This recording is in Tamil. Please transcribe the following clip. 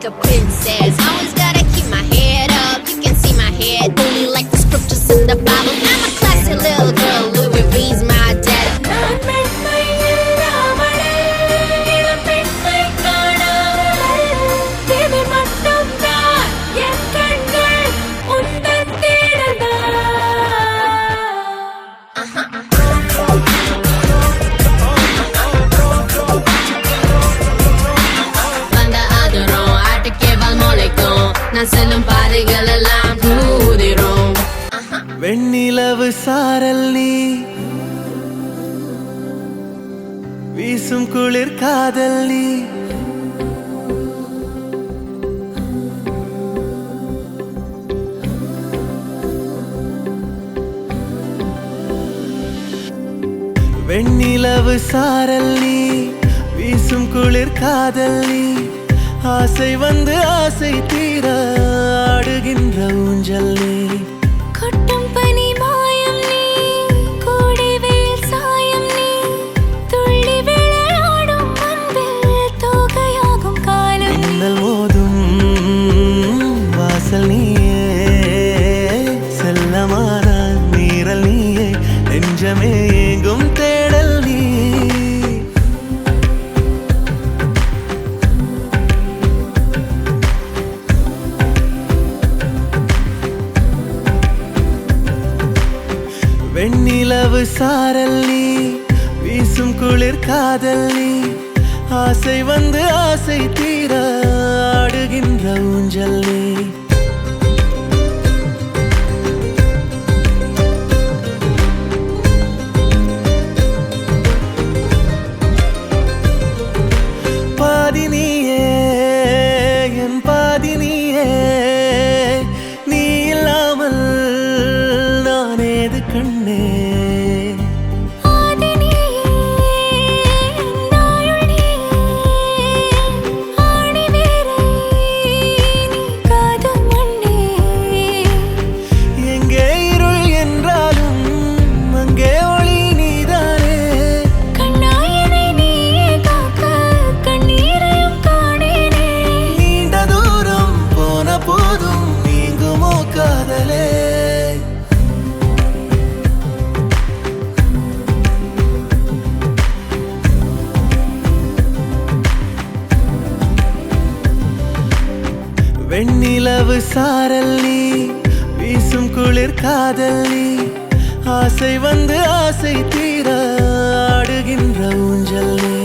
like a princess. Always gotta keep my head up. You can see my head only like the scriptures in the Bible. I'm a classy little girl. Louis V's my dad. நான் செல்லும் பாதைகள் எல்லாம் தூதிரும். வெண்ணிலவு சாரல் நீ வீசும் குளிர் காதல் நீ வெண்ணிலவு சாரல் நீ வீசும் குளிர் காதல் நீ ஆசை வந்து ஆசை தீர ஆடுகின்ற ஊஞ்சல் நீ கொட்டும் பனி மாயம் நீ கோடை வெயில் சாயம் நீ துள்ளி விளையாடும் அன்பில் தோகையாகும் காலம் மின்னல் மோதும் வாசல் நீயே செல்லமான நீரல் நீயே நெஞ்சமே எங்கும் தேடல் நீ வெண்ணிலவு சாரல் நீ வீசும் குளிர் காதல் நீ ஆசை வந்து ஆசை தீர ஆடுகின்ற ஊஞ்சல் நீ பாதி நீயே என் பாதி நீயே நீ இல்லாமல் நான் ஏது கண்ணே வெண்ணிலவு சாரல் நீ வீசும் குளிர் காதல் நீ ஆசை வந்து ஆசை தீர ஆடுகின்ற ஊஞ்சல் நீ